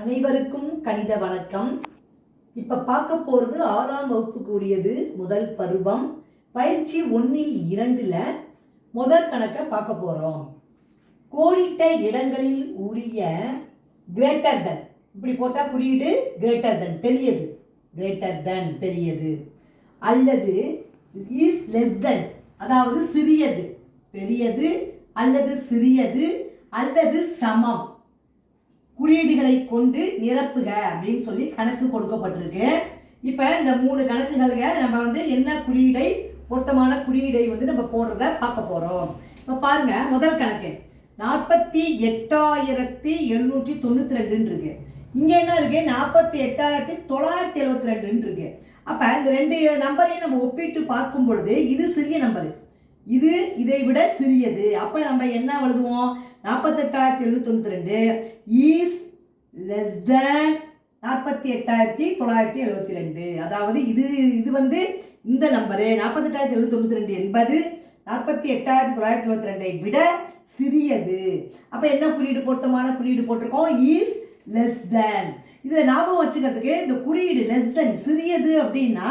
அனைவருக்கும் கணித வணக்கம். இப்போ பார்க்க போகிறது 6ஆம் வகுப்புக்குரியது முதல் பருவம் பயிற்சி 1-2ல் முதல் கணக்கை பார்க்க போகிறோம். கோடிட்ட இடங்களில் உரிய கிரேட்டர் தென், இப்படி போட்டால் குறியீடு கிரேட்டர் தென் பெரியது, கிரேட்டர் தென் பெரியது, அல்லது இஸ் லெஸ் தென் அதாவது சிறியது பெரியது, அல்லது சிறியது, அல்லது சமம் குறியீடுகளை கொண்டு நிரப்புக அப்படின்னு சொல்லி கணக்கு கொடுக்கப்பட்டிருக்கு. இப்போ இந்த 3 கணக்குகளுங்க நம்ம என்ன குறியீடை பொருத்தமான குறியீடை நம்ம போடுறத பார்க்க போகிறோம். இப்போ பாருங்க, முதல் கணக்கு 48,792 இருக்கு. இங்கே என்ன இருக்கு? 48,972 இருக்கு. அப்போ இந்த 2 நம்பரையும் நம்ம ஒப்பிட்டு பார்க்கும் பொழுது இது சிறிய நம்பரு, இது இதை விட சிறியது. அப்போ நம்ம என்ன எழுதுவோம்? 48,792 இஸ் லெஸ் தேன் 48,972. அதாவது இது இந்த நம்பரு 48,792 என்பது 48,972 விட சிறியது. அப்போ என்ன குறியீடு பொருத்தமான குறியீடு போட்டிருக்கோம்? Is less than. இதில் ஞாபகம் வச்சுக்கிறதுக்கு இந்த குறியீடு லெஸ் தேன் சிறியது அப்படின்னா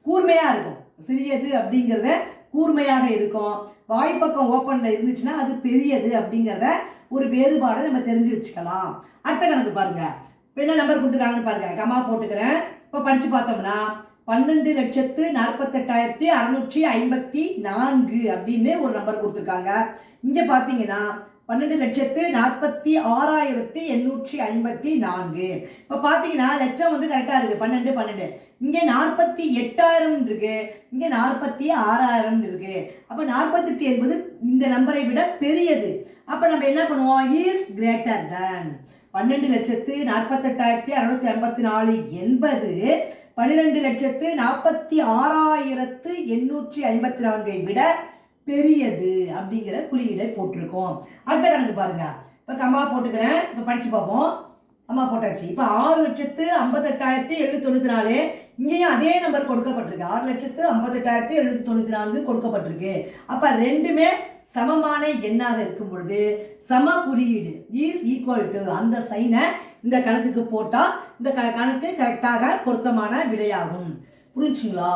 கூர்மையாக இருக்கும். சிறியது அப்படிங்கிறத கூர்மையாக இருக்கும். வாய்ப்பக்கம் ஓப்பனில் இருந்துச்சுன்னா அது பெரியது அப்படிங்கிறத ஒரு வேறுபாடை நம்ம தெரிஞ்சு வச்சுக்கலாம். அடுத்த கணக்கு பாருங்க. இப்போ என்ன நம்பர் கொடுத்துருக்காங்கன்னு பாருங்க, கமா போட்டுக்கிறேன். இப்போ படித்து பார்த்தோம்னா 12,48,654 அப்படின்னு ஒரு நம்பர் கொடுத்துருக்காங்க. இங்கே பார்த்தீங்கன்னா 12,46,854. இப்போ பார்த்தீங்கன்னா லட்சம் கரெக்டாக இருக்குது, 12 இங்கே 48,000 இருக்கு, இங்கே 46,000 இருக்கு. அப்போ 48 என்பது இந்த நம்பரை விட பெரியது. அப்போ நம்ம என்ன பண்ணுவோம்? Is greater than. 12,48,654 என்பது 12,46,854 விட பெரியது அப்படிங்கிற குறியீடை போட்டிருக்கோம். அடுத்த கணக்கு பாருங்க. இப்போ கம்மா போட்டுக்கிறேன். இப்போ படிச்சு பார்ப்போம். கம்மா போட்டாச்சு. இப்போ 6,58,794. இங்கேயும் அதே நம்பர் கொடுக்கப்பட்டிருக்கு. 6,58,794 கொடுக்கப்பட்டிருக்கு. அப்போ ரெண்டுமே சமமான எண்ணாக இருக்கும் பொழுது சம குறியீடு இஸ் ஈக்குவல் டு அந்த சைனை இந்த கணக்குக்கு போட்டால் இந்த கணக்கு கரெக்டாக பொருத்தமான விடையாகும். புரிஞ்சுங்களா?